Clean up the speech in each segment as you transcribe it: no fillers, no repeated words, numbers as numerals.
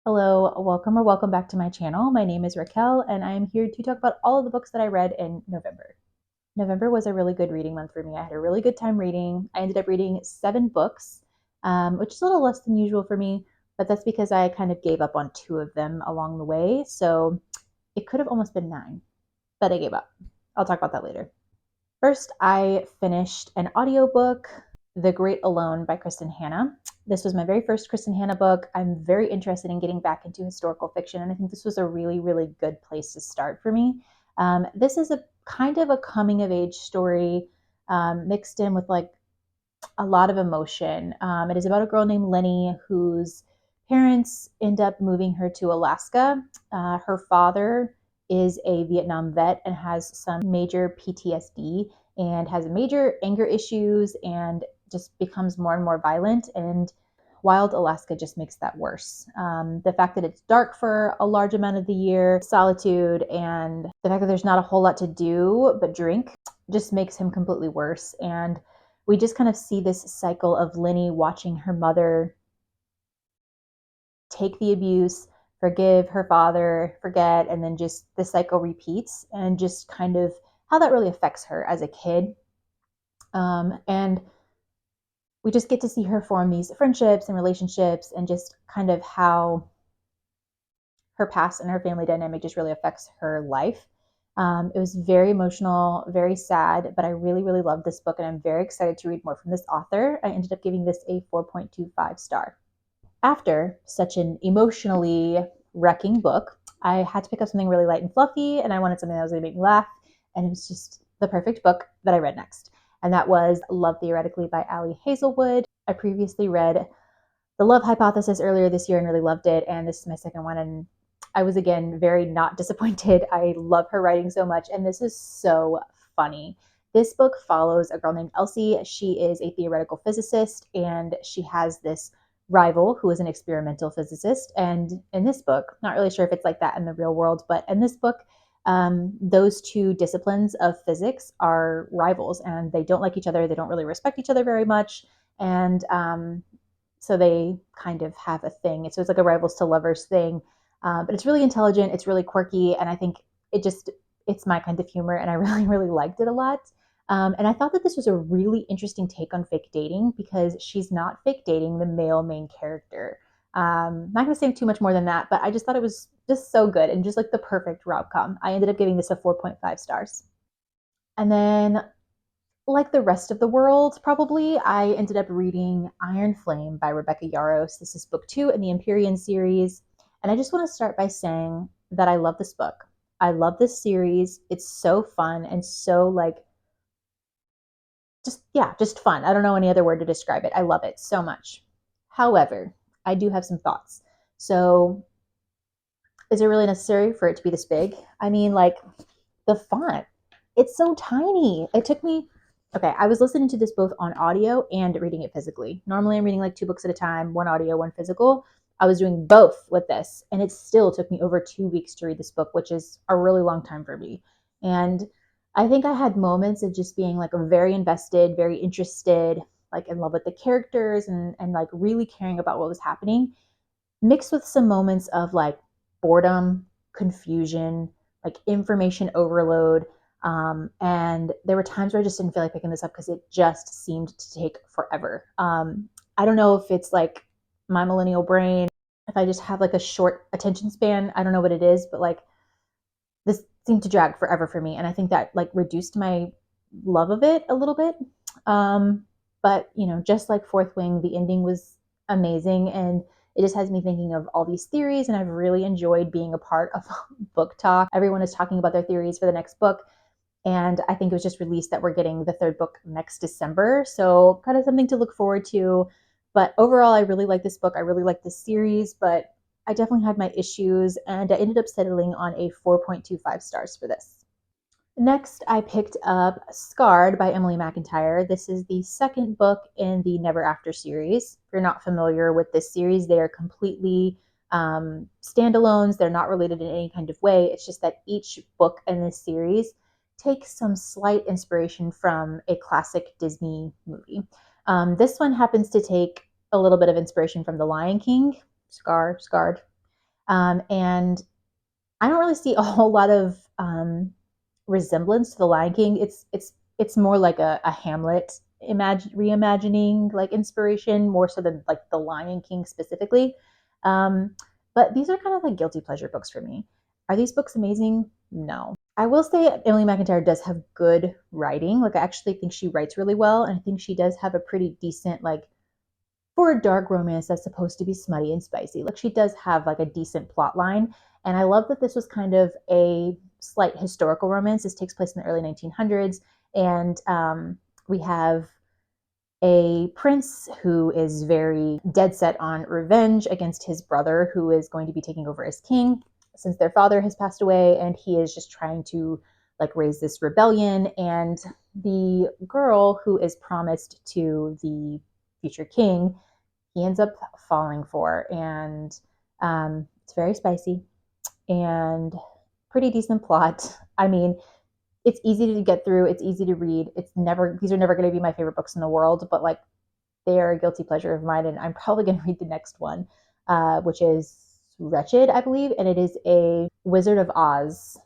Hello, welcome or welcome back to my channel. My name is Raquel, and I am here to talk about all of the books that I read in November. November was a really good reading month for me. I had a really good time reading. I ended up reading 7 books, which is a little less than usual for me, but that's because I kind of gave up on 2 of them along the way. So it could have almost been 9, but I gave up. I'll talk about that later. First, I finished an audiobook, The Great Alone by Kristen Hanna. This was my very first Kristen Hanna book. I'm very interested in getting back into historical fiction, and I think this was a really, really good place to start for me. This is a kind of a coming of age story mixed in with like a lot of emotion. It is about a girl named Lenny whose parents end up moving her to Alaska. Her father is a Vietnam vet and has some major PTSD and has major anger issues and just becomes more and more violent. And Wild Alaska just makes that worse. The fact that it's dark for a large amount of the year, solitude, and the fact that there's not a whole lot to do but drink just makes him completely worse. And we just kind of see this cycle of Lenny watching her mother take the abuse, forgive her father, forget, and then just the cycle repeats, and just kind of how that really affects her as a kid. And we just get to see her form these friendships and relationships, and just kind of how her past and her family dynamic just really affects her life. It was very emotional, very sad, but I really, really loved this book, and I'm very excited to read more from this author. I ended up giving this a 4.25 star. After such an emotionally wrecking book, I had to pick up something really light and fluffy, and I wanted something that was going to make me laugh, and it was just the perfect book that I read next. And that was Love Theoretically by Ali Hazelwood. I previously read The Love Hypothesis earlier this year and really loved it, and this is my second one, and I was again very not disappointed. I love her writing so much, and this is so funny. This book follows a girl named Elsie. She is a theoretical physicist, and she has this rival who is an experimental physicist. And in this book, not really sure if it's like that in the real world, but in this book, those two disciplines of physics are rivals, and they don't like each other. They don't really respect each other very much, and so they kind of have a thing. So it's like a rivals to lovers thing. But it's really intelligent. It's really quirky. And I think it's my kind of humor. And I really, really liked it a lot. And I thought that this was a really interesting take on fake dating because she's not fake dating the male main character. Not going to say too much more than that, but I just thought it was just so good and just like the perfect rom com. I ended up giving this a 4.5 stars. And then like the rest of the world, probably, I ended up reading Iron Flame by Rebecca Yarros. This is book 2 in the Empyrean series. And I just want to start by saying that I love this book. I love this series. It's so fun and so like just yeah, just fun. I don't know any other word to describe it. I love it so much. However, I do have some thoughts. So, is it really necessary for it to be this big? I mean, like the font, it's so tiny. It took me, okay, I was listening to this both on audio and reading it physically. Normally I'm reading like 2 books at a time, one audio, one physical. I was doing both with this, and it still took me over 2 weeks to read this book, which is a really long time for me. And I think I had moments of just being like very invested, very interested, like in love with the characters, and like really caring about what was happening, mixed with some moments of like boredom, confusion, like information overload. And there were times where I just didn't feel like picking this up because it just seemed to take forever. I don't know if it's like my millennial brain, if I just have like a short attention span. I don't know what it is, but like this seemed to drag forever for me. And I think that like reduced my love of it a little bit. Um, but, you know, just like Fourth Wing, the ending was amazing. And it just has me thinking of all these theories. And I've really enjoyed being a part of book talk. Everyone is talking about their theories for the next book. And I think it was just released that we're getting the 3rd book next December. So, kind of something to look forward to. But overall, I really like this book. I really like this series, but I definitely had my issues, and I ended up settling on a 4.25 stars for this. Next, I picked up Scarred by Emily McIntyre. This is the 2nd book in the Never After series. If you're not familiar with this series, they are completely standalones. They're not related in any kind of way. It's just that each book in this series takes some slight inspiration from a classic Disney movie. This one happens to take a little bit of inspiration from The Lion King, Scarred. And I don't really see a whole lot of resemblance to The Lion King. It's more like a Hamlet reimagining, like inspiration, more so than like The Lion King specifically. Um, but these are kind of like guilty pleasure books for me. Are these books amazing? No. I will say Emily McIntyre does have good writing. Like I actually think she writes really well, and I think she does have a pretty decent like for a dark romance that's supposed to be smutty and spicy. Like she does have like a decent plot line. And I love that this was kind of a slight historical romance. This takes place in the early 1900s. And we have a prince who is very dead set on revenge against his brother, who is going to be taking over as king since their father has passed away. And he is just trying to like raise this rebellion. And the girl who is promised to the future king he ends up falling for. And it's very spicy and pretty decent plot. I mean, it's easy to get through. It's easy to read. These are never going to be my favorite books in the world, but like they are a guilty pleasure of mine. And I'm probably going to read the next one, which is Wretched, I believe. And it is a Wizard of Oz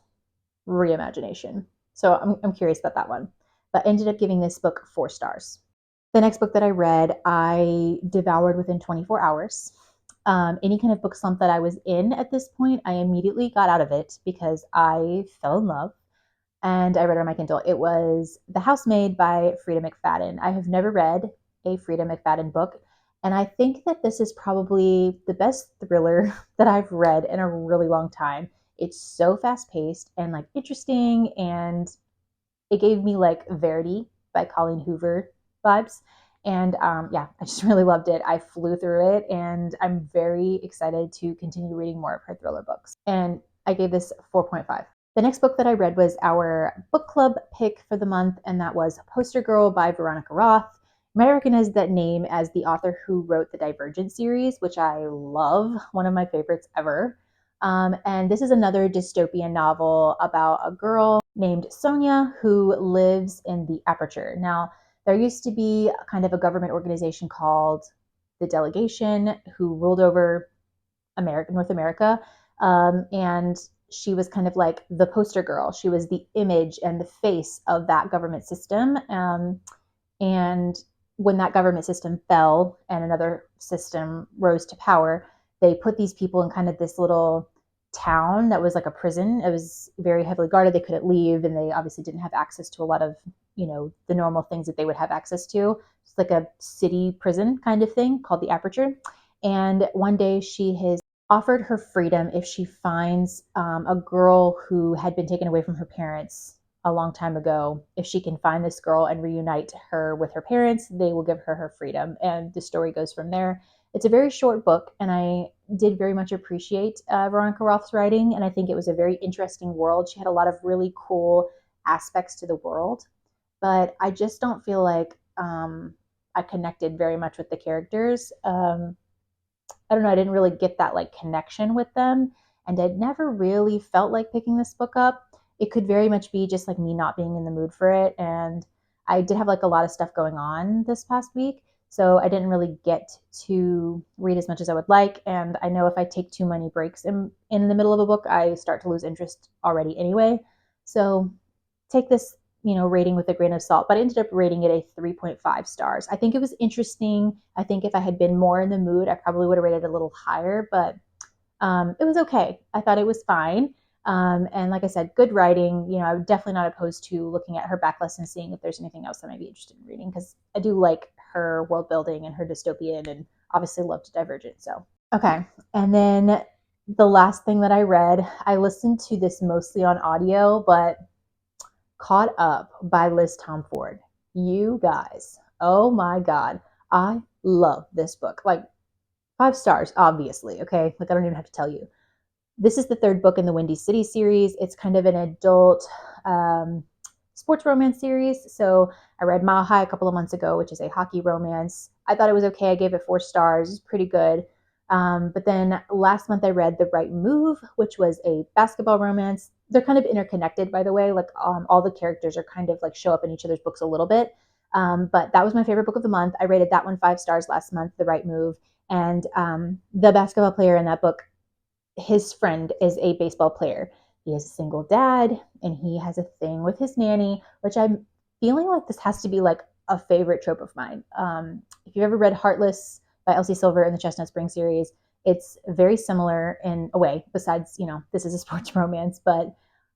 reimagination. So I'm curious about that one. But ended up giving this book 4 stars. The next book that I read, I devoured within 24 hours. Any kind of book slump that I was in at this point, I immediately got out of it because I fell in love and I read it on my Kindle. It was The Housemaid by Frida McFadden. I have never read a Frida McFadden book, and I think that this is probably the best thriller that I've read in a really long time. It's so fast paced and like interesting, and it gave me like Verity by Colleen Hoover vibes. And yeah, I just really loved it. I flew through it, and I'm very excited to continue reading more of her thriller books. And I gave this 4.5. The next book that I read was our book club pick for the month, and that was Poster Girl by Veronica Roth. You might recognize that name as the author who wrote the Divergent series, which I love, one of my favorites ever. And this is another dystopian novel about a girl named Sonia who lives in the Aperture. Now, there used to be kind of a government organization called the Delegation who ruled over North America. And she was kind of like the poster girl. She was the image and the face of that government system. And when that government system fell and another system rose to power, they put these people in kind of this little town that was like a prison. It was very heavily guarded. They couldn't leave, and they obviously didn't have access to a lot of, the normal things that they would have access to. It's like a city prison kind of thing called the Aperture. And one day she has offered her freedom if she finds a girl who had been taken away from her parents a long time ago. If she can find this girl and reunite her with her parents, they will give her her freedom. And the story goes from there. It's a very short book, and I did very much appreciate Veronica Roth's writing, and I think it was a very interesting world. She had a lot of really cool aspects to the world, but I just don't feel like I connected very much with the characters. I don't know, I didn't really get that like connection with them. And I'd never really felt like picking this book up. It could very much be just like me not being in the mood for it. And I did have like a lot of stuff going on this past week. So I didn't really get to read as much as I would like. And I know if I take too many breaks in the middle of a book, I start to lose interest already anyway. So take this rating with a grain of salt, but I ended up rating it a 3.5 stars. I think it was interesting. I think if I had been more in the mood, I probably would have rated it a little higher, but it was okay. I thought it was fine. And like I said, good writing. I'm definitely not opposed to looking at her backlist and seeing if there's anything else I might be interested in reading, because I do like her world building and her dystopian, and obviously loved Divergent. So, okay. And then the last thing that I read, I listened to this mostly on audio, but Caught Up by Liz Tomford. You guys, oh my God, I love this book. Like 5 stars, obviously. Okay, like I don't even have to tell you. This is the third book in the Windy City series. It's kind of an adult sports romance series. So I read Mile High a couple of months ago, which is a hockey romance. I thought it was okay. I gave it 4 stars. It's pretty good. But then last month I read The Right Move, which was a basketball romance. They're kind of interconnected, by the way. Like all the characters are kind of like show up in each other's books a little bit. But that was my favorite book of the month. I rated that one 5 stars last month, The Right Move. And the basketball player in that book his friend is a baseball player. He is a single dad and he has a thing with his nanny, which I'm feeling like this has to be like a favorite trope of mine. If you've ever read Heartless by Elsie Silver in the Chestnut Spring series, it's very similar in a way, besides, this is a sports romance, but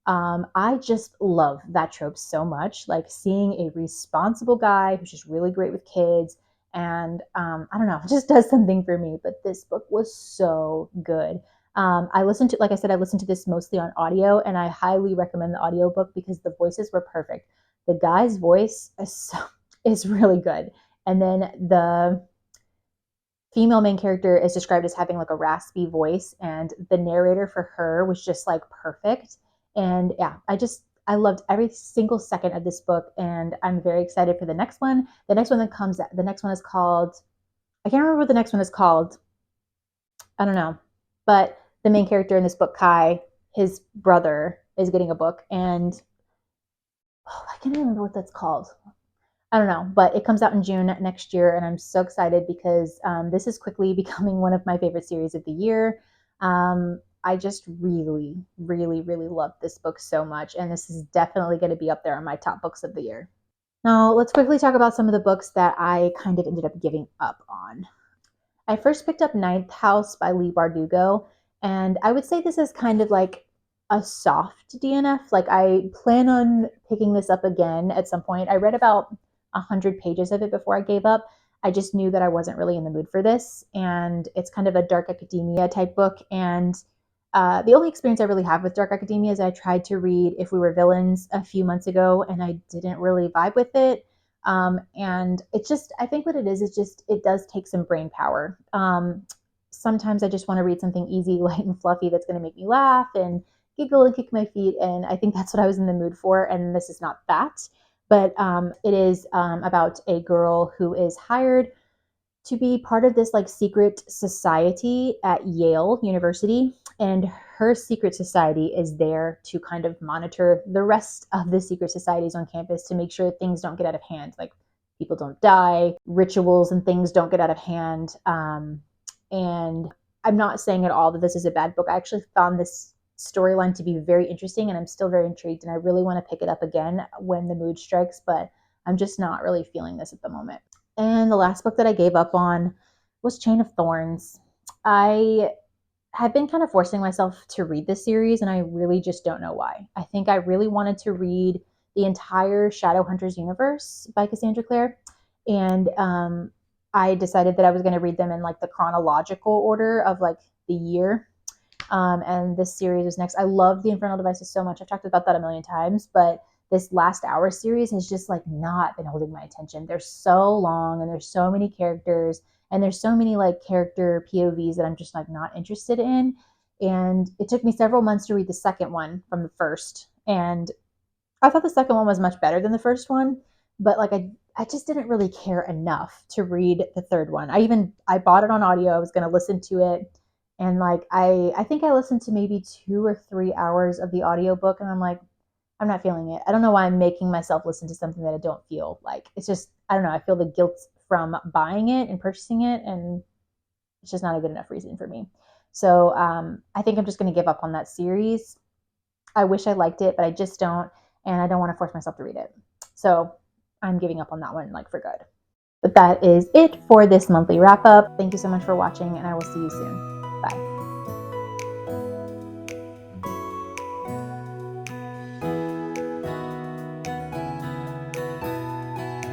I just love that trope so much. Like seeing a responsible guy who's just really great with kids. And I don't know, it just does something for me. But this book was so good. I listened to, like I said, I listened to this mostly on audio, and I highly recommend the audiobook because the voices were perfect. The guy's voice is really good. And then the female main character is described as having like a raspy voice, and the narrator for her was just like perfect. And yeah, I loved every single second of this book, and I'm very excited for the next one. The next one is called, I can't remember what the next one is called. I don't know. But the main character in this book, Kai, his brother is getting a book, and I can't remember what that's called. I don't know, but it comes out in June next year, and I'm so excited because this is quickly becoming one of my favorite series of the year. I just really, really, really love this book so much, and this is definitely going to be up there on my top books of the year. Now, let's quickly talk about some of the books that I kind of ended up giving up on. I first picked up Ninth House by Leigh Bardugo, and I would say this is kind of like a soft DNF. Like I plan on picking this up again at some point. I read about 100 pages of it before I gave up. I just knew that I wasn't really in the mood for this, and it's kind of a dark academia type book. And the only experience I really have with dark academia is I tried to read If We Were Villains a few months ago, and I didn't really vibe with it. And it's just, I think what it is just, it does take some brain power. Sometimes I just want to read something easy, light, and fluffy that's going to make me laugh and giggle and kick my feet. And I think that's what I was in the mood for. And this is not that. But it is about a girl who is hired to be part of this like secret society at Yale University. And her secret society is there to kind of monitor the rest of the secret societies on campus to make sure things don't get out of hand. Like people don't die, rituals and things don't get out of hand. And I'm not saying at all that this is a bad book. I actually found this storyline to be very interesting, and I'm still very intrigued. And I really want to pick it up again when the mood strikes, but I'm just not really feeling this at the moment. And the last book that I gave up on was Chain of Thorns. I have been kind of forcing myself to read this series, and I really just don't know why. I think I really wanted to read the entire Shadowhunters universe by Cassandra Clare, and I decided that I was going to read them in like the chronological order of like the year. And this series is next. I love the Infernal Devices so much. I've talked about that a million times, but this Last Hour series has just like not been holding my attention. They're so long, and there's so many characters, and there's so many like character POVs that I'm just like not interested in. And it took me several months to read the second one from the first, and I thought the second one was much better than the first one, but like I just didn't really care enough to read the third one. I bought it on audio. I was going to listen to it, and like I think I listened to maybe 2 or 3 hours of the audiobook, and I'm like, I'm not feeling it. I don't know why I'm making myself listen to something that I don't feel like. It's just, I don't know, I feel the guilt from buying it and purchasing it, and it's just not a good enough reason for me. So I think I'm just going to give up on that series. I wish I liked it, but I just don't, and I don't want to force myself to read it. So I'm giving up on that one, like for good. But that is it for this monthly wrap up. Thank you so much for watching, and I will see you soon.